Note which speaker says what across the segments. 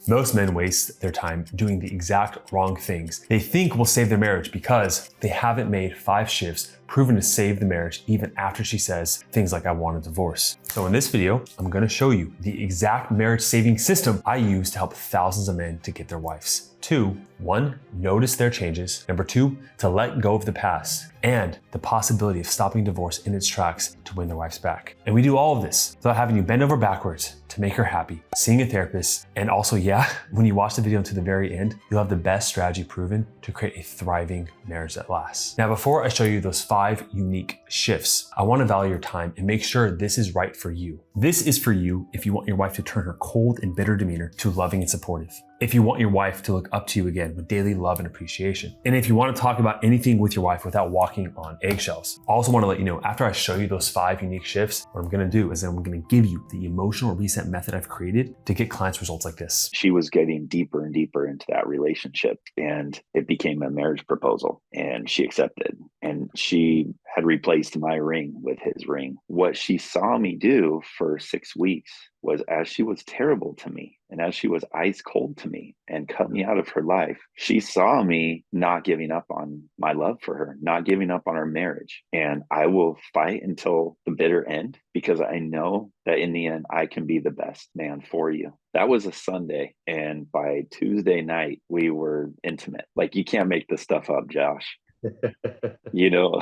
Speaker 1: Most men waste their time doing the exact wrong things they think will save their marriage because they haven't made 5 shifts proven to save the marriage even after she says things like, I want a divorce. So in this video, I'm gonna show you the exact marriage saving system I use to help thousands of men to get their wives. 2, 1, notice their changes. Number 2, to let go of the past and the possibility of stopping divorce in its tracks to win their wives back. And we do all of this without having you bend over backwards to make her happy, seeing a therapist, and also, when you watch the video to the very end, you'll have the best strategy proven to create a thriving marriage that lasts. Now, before I show you those 5 unique shifts, I want to value your time and make sure this is right for you. This is for you if you want your wife to turn her cold and bitter demeanor to loving and supportive. If you want your wife to look up to you again with daily love and appreciation. And if you want to talk about anything with your wife without walking on eggshells. I also want to let you know, after I show you those 5 unique shifts, what I'm going to do is I'm going to give you the emotional reset method I've created to get clients results like this.
Speaker 2: She was getting deeper and deeper into that relationship, and it became a marriage proposal, and she accepted, and she had replaced my ring with his ring. What she saw me do for 6 weeks was, as she was terrible to me and as she was ice cold to me and cut me out of her life, she saw me not giving up on my love for her, not giving up on our marriage. And I will fight until the bitter end because I know that in the end, I can be the best man for you. That was a Sunday. And by Tuesday night, we were intimate. Like, you can't make this stuff up, Josh. You know,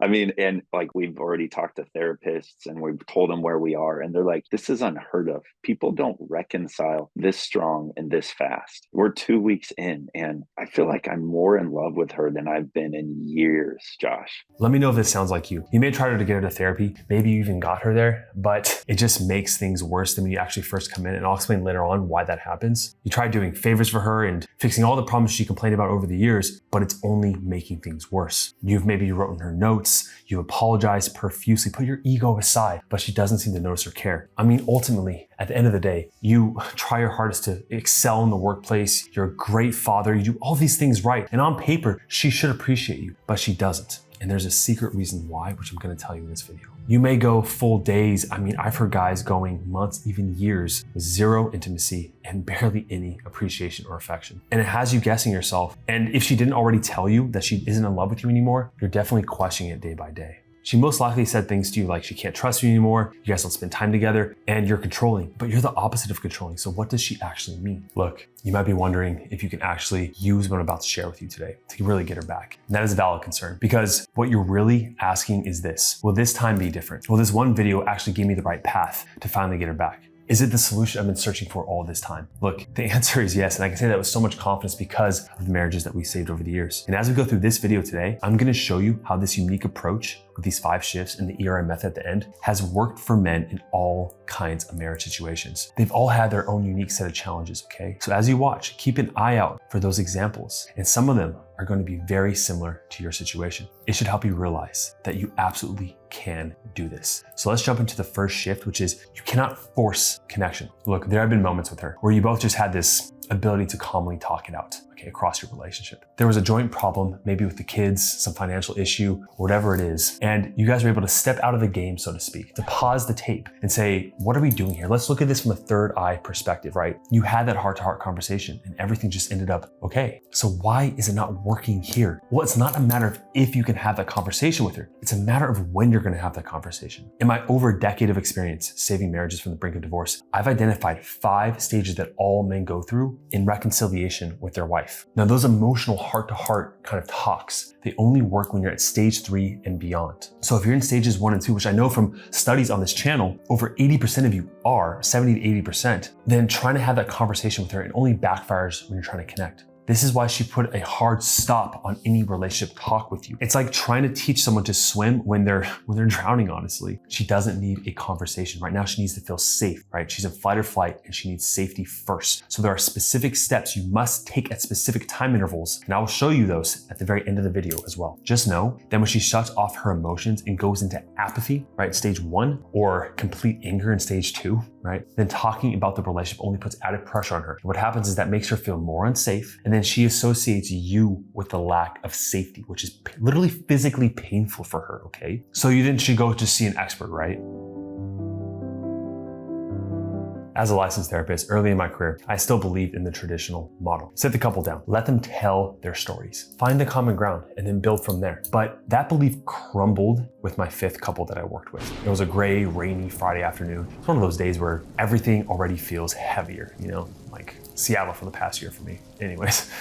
Speaker 2: I mean, and like, we've already talked to therapists and we've told them where we are, and they're like, this is unheard of. People don't reconcile this strong and this fast. We're 2 weeks in, and I feel like I'm more in love with her than I've been in years, Josh.
Speaker 1: Let me know if this sounds like you. You may try to get her to therapy. Maybe you even got her there, but it just makes things worse than when you actually first come in. And I'll explain later on why that happens. You try doing favors for her and fixing all the problems she complained about over the years, but it's only making things worse. You've maybe written her notes, you apologize profusely, put your ego aside, but she doesn't seem to notice or care. I mean, ultimately, at the end of the day, you try your hardest to excel in the workplace. You're a great father. You do all these things right. And on paper, she should appreciate you, but she doesn't. And there's a secret reason why, which I'm going to tell you in this video. You may go full days. I mean, I've heard guys going months, even years, with 0 intimacy and barely any appreciation or affection. And it has you guessing yourself. And if she didn't already tell you that she isn't in love with you anymore, you're definitely questioning it day by day. She most likely said things to you like she can't trust you anymore, you guys don't spend time together, and you're controlling, but you're the opposite of controlling. So what does she actually mean? Look, you might be wondering if you can actually use what I'm about to share with you today to really get her back. And that is a valid concern, because what you're really asking is this: will this time be different? Will this one video actually give me the right path to finally get her back? Is it the solution I've been searching for all this time? Look, the answer is yes, and I can say that with so much confidence because of the marriages that we saved over the years. And as we go through this video today, I'm gonna show you how this unique approach with these 5 shifts and the ERM method at the end has worked for men in all kinds of marriage situations. They've all had their own unique set of challenges, okay? So as you watch, keep an eye out for those examples, and some of them are going to be very similar to your situation. It should help you realize that you absolutely can do this. So let's jump into the first shift, which is you cannot force connection. Look, there have been moments with her where you both just had this ability to calmly talk it out, okay, across your relationship. There was a joint problem, maybe with the kids, some financial issue, whatever it is, and you guys were able to step out of the game, so to speak, to pause the tape and say, what are we doing here? Let's look at this from a third eye perspective, right? You had that heart-to-heart conversation and everything just ended up okay. So why is it not working here? Well, it's not a matter of if you can have that conversation with her. It's a matter of when you're going to have that conversation. In my over a decade of experience saving marriages from the brink of divorce, I've identified 5 stages that all men go through in reconciliation with their wife. Now, those emotional heart-to-heart kind of talks, they only work when you're at stage 3 and beyond. So if you're in stages 1 and 2, which I know from studies on this channel, over 80% of you are, 70 to 80%, then trying to have that conversation with her, it only backfires when you're trying to connect. This is why she put a hard stop on any relationship talk with you. It's like trying to teach someone to swim when they're drowning, honestly. She doesn't need a conversation. Right now, she needs to feel safe, right? She's in fight or flight and she needs safety first. So there are specific steps you must take at specific time intervals. And I will show you those at the very end of the video as well. Just know that when she shuts off her emotions and goes into apathy, right? Stage 1, or complete anger in stage 2, right? Then talking about the relationship only puts added pressure on her. And what happens is that makes her feel more unsafe. And then she associates you with the lack of safety, which is literally physically painful for her, okay? So you then should go to see an expert, right? As a licensed therapist, early in my career, I still believed in the traditional model. Sit the couple down, let them tell their stories, find the common ground, and then build from there. But that belief crumbled with my 5th couple that I worked with. It was a gray, rainy Friday afternoon. It's one of those days where everything already feels heavier, like Seattle for the past year for me. Anyways,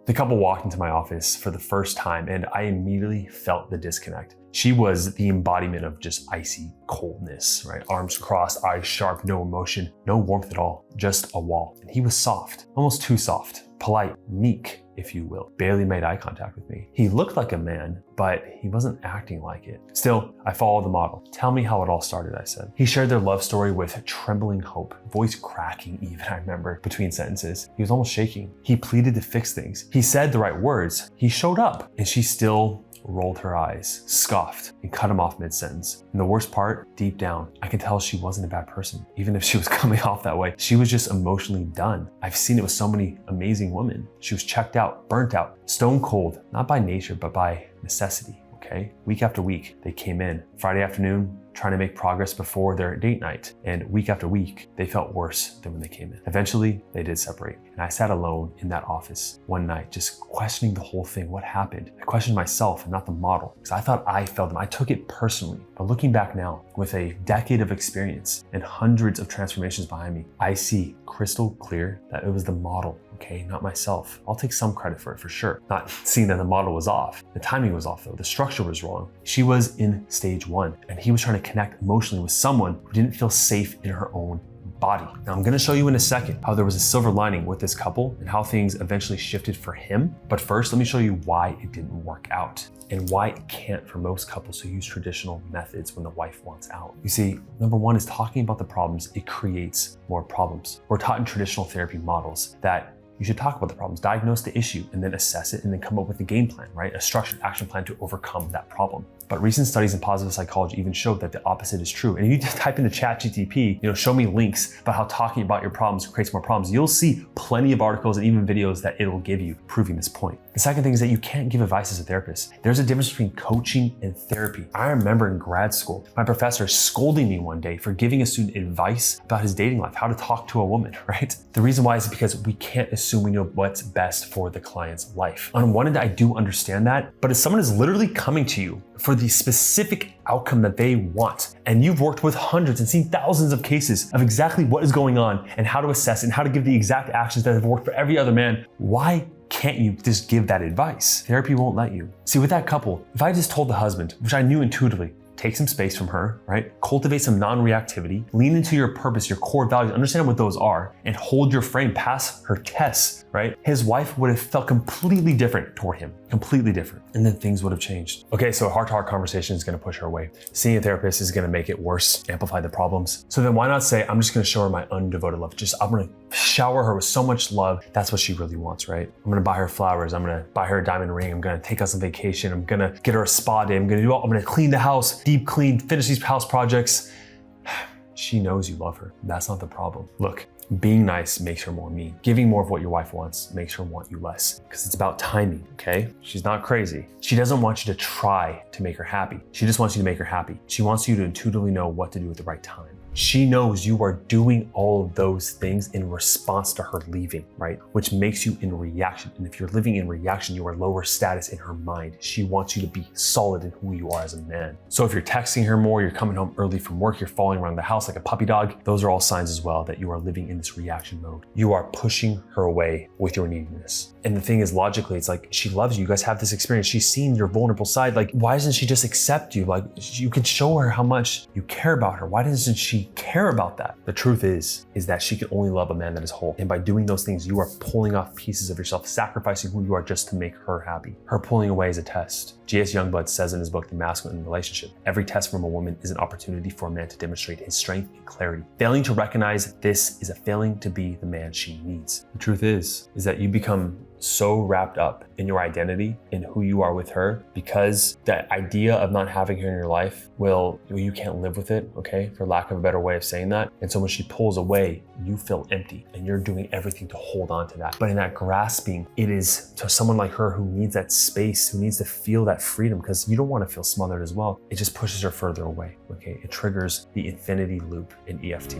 Speaker 1: the couple walked into my office for the first time and I immediately felt the disconnect. She was the embodiment of just icy coldness, right? Arms crossed, eyes sharp, no emotion, no warmth at all, just a wall. And he was soft, almost too soft, polite, meek, if you will. Barely made eye contact with me. He looked like a man, but he wasn't acting like it. Still, I followed the model. Tell me how it all started, I said. He shared their love story with trembling hope, voice cracking even, I remember, between sentences. He was almost shaking. He pleaded to fix things. He said the right words. He showed up, and she still rolled her eyes, scoffed, and cut him off mid-sentence. And the worst part, deep down, I could tell she wasn't a bad person. Even if she was coming off that way, she was just emotionally done. I've seen it with so many amazing women. She was checked out, burnt out, stone cold, not by nature, but by necessity, okay? Week after week, they came in. Friday afternoon, trying to make progress before their date night. And week after week, they felt worse than when they came in. Eventually, they did separate. And I sat alone in that office one night, just questioning the whole thing. What happened? I questioned myself and not the model, because I thought I failed them. I took it personally. But looking back now, with a decade of experience and hundreds of transformations behind me, I see crystal clear that it was the model, okay, not myself. I'll take some credit for it for sure. Not seeing that the model was off. The timing was off though. The structure was wrong. She was in stage 1 and he was trying to connect emotionally with someone who didn't feel safe in her own body. Now I'm gonna show you in a second how there was a silver lining with this couple and how things eventually shifted for him. But first, let me show you why it didn't work out and why it can't for most couples who use traditional methods when the wife wants out. You see, number 1 is talking about the problems. It creates more problems. We're taught in traditional therapy models that you should talk about the problems, diagnose the issue, and then assess it, and then come up with a game plan, right? A structured action plan to overcome that problem. But recent studies in positive psychology even show that the opposite is true. And if you just type into ChatGPT, show me links about how talking about your problems creates more problems, you'll see plenty of articles and even videos that it'll give you proving this point. The second thing is that you can't give advice as a therapist. There's a difference between coaching and therapy. I remember in grad school, my professor scolding me one day for giving a student advice about his dating life, how to talk to a woman, right? The reason why is because we can't assume we know what's best for the client's life. On one end, I do understand that, but if someone is literally coming to you for the specific outcome that they want, and you've worked with hundreds and seen thousands of cases of exactly what is going on and how to assess and how to give the exact actions that have worked for every other man, why can't you just give that advice? Therapy won't let you. See, with that couple, if I just told the husband, which I knew intuitively, take some space from her, right? Cultivate some non-reactivity, lean into your purpose, your core values, understand what those are, and hold your frame, pass her tests, right? His wife would have felt completely different toward him, completely different. And then things would have changed. Okay, so a heart-to-heart conversation is gonna push her away. Seeing a therapist is gonna make it worse, amplify the problems. So then why not say, I'm just gonna show her my undevoted love. I'm gonna shower her with so much love. That's what she really wants, right? I'm gonna buy her flowers. I'm gonna buy her a diamond ring. I'm gonna take us on vacation. I'm gonna get her a spa day. I'm gonna clean the house, deep clean, finish these house projects. She knows you love her. That's not the problem. Look, being nice makes her more mean. Giving more of what your wife wants makes her want you less, because it's about timing, okay? She's not crazy. She doesn't want you to try to make her happy. She just wants you to make her happy. She wants you to intuitively know what to do at the right time. She knows you are doing all of those things in response to her leaving, right? Which makes you in reaction. And if you're living in reaction, you are lower status in her mind. She wants you to be solid in who you are as a man. So if you're texting her more, you're coming home early from work, you're following around the house like a puppy dog, those are all signs as well that you are living in this reaction mode. You are pushing her away with your neediness. And the thing is, logically, it's like, she loves you. You guys have this experience. She's seen your vulnerable side. Like, why doesn't she just accept you? Like, you can show her how much you care about her. Why doesn't she care about that? The truth is that she can only love a man that is whole. And by doing those things, you are pulling off pieces of yourself, sacrificing who you are just to make her happy. Her pulling away is a test. J.S. Youngblood says in his book, The Masculine Relationship, every test from a woman is an opportunity for a man to demonstrate his strength and clarity. Failing to recognize this is a failing to be the man she needs. The truth is that you become so wrapped up in your identity and who you are with her, because that idea of not having her in your life you can't live with it, okay? For lack of a better way of saying that. And so when she pulls away, you feel empty and you're doing everything to hold on to that. But in that grasping, it is to someone like her who needs that space, who needs to feel that freedom, because you don't want to feel smothered as well. It just pushes her further away, okay? It triggers the infinity loop in EFT.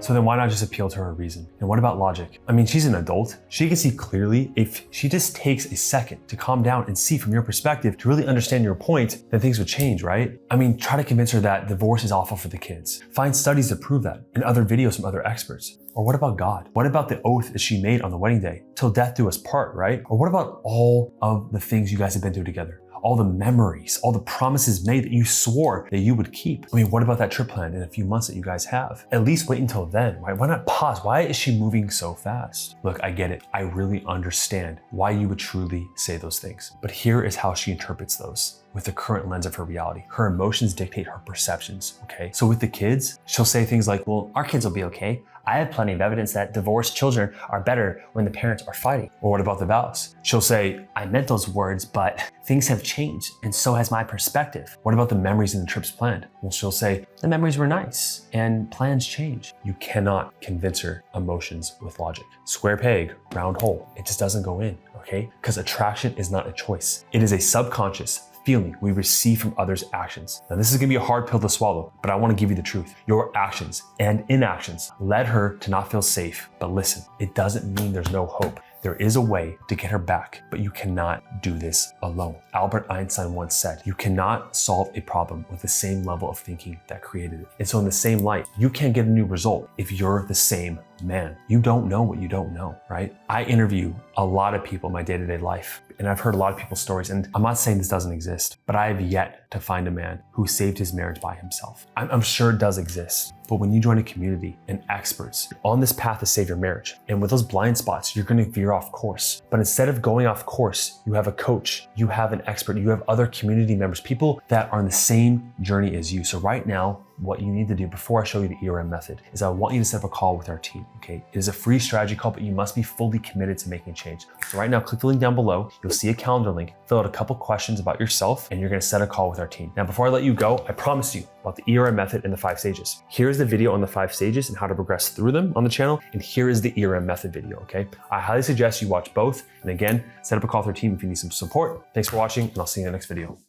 Speaker 1: So then why not just appeal to her reason? And what about logic? I mean, she's an adult. She can see clearly. If she just takes a second to calm down and see from your perspective, to really understand your point, then things would change, right? I mean, try to convince her that divorce is awful for the kids. Find studies to prove that and other videos from other experts. Or what about God? What about the oath that she made on the wedding day? Till death do us part, right? Or what about all of the things you guys have been through together? All the memories, all the promises made that you swore that you would keep. I mean, what about that trip plan in a few months that you guys have? At least wait until then, right? Why not pause? Why is she moving so fast? Look, I get it. I really understand why you would truly say those things. But here is how she interprets those with the current lens of her reality. Her emotions dictate her perceptions, okay? So with the kids, she'll say things like, well, our kids will be okay. I have plenty of evidence that divorced children are better when the parents are fighting. Or what about the vows? She'll say, I meant those words, but things have changed, and so has my perspective. What about the memories and the trips planned? Well, she'll say, the memories were nice, and plans change. You cannot convince her emotions with logic. Square peg, round hole. It just doesn't go in, okay? Because attraction is not a choice. It is a subconscious feeling we receive from others' actions. Now, this is gonna be a hard pill to swallow, but I wanna give you the truth. Your actions and inactions led her to not feel safe. But listen, it doesn't mean there's no hope. There is a way to get her back, but you cannot do this alone. Albert Einstein once said, you cannot solve a problem with the same level of thinking that created it. And so in the same light, you can't get a new result if you're the same man. You don't know what you don't know, right? I interview a lot of people in my day-to-day life, and I've heard a lot of people's stories, and I'm not saying this doesn't exist, but I have yet to find a man who saved his marriage by himself. I'm sure it does exist, but when you join a community and experts on this path to save your marriage, and with those blind spots, you're gonna veer off course. But instead of going off course, you have a coach, you have an expert, you have other community members, people that are on the same journey as you. So right now, what you need to do before I show you the ERM method is I want you to set up a call with our team, okay? It is a free strategy call, but you must be fully committed to making change. So right now, click the link down below. You'll see a calendar link, fill out a couple questions about yourself, and you're gonna set a call with our team. Now, before I let you go, I promised you about the ERM method and the 5 stages. Here's the video on the 5 stages and how to progress through them on the channel, and here is the ERM method video, okay? I highly suggest you watch both, and again, set up a call with our team if you need some support. Thanks for watching, and I'll see you in the next video.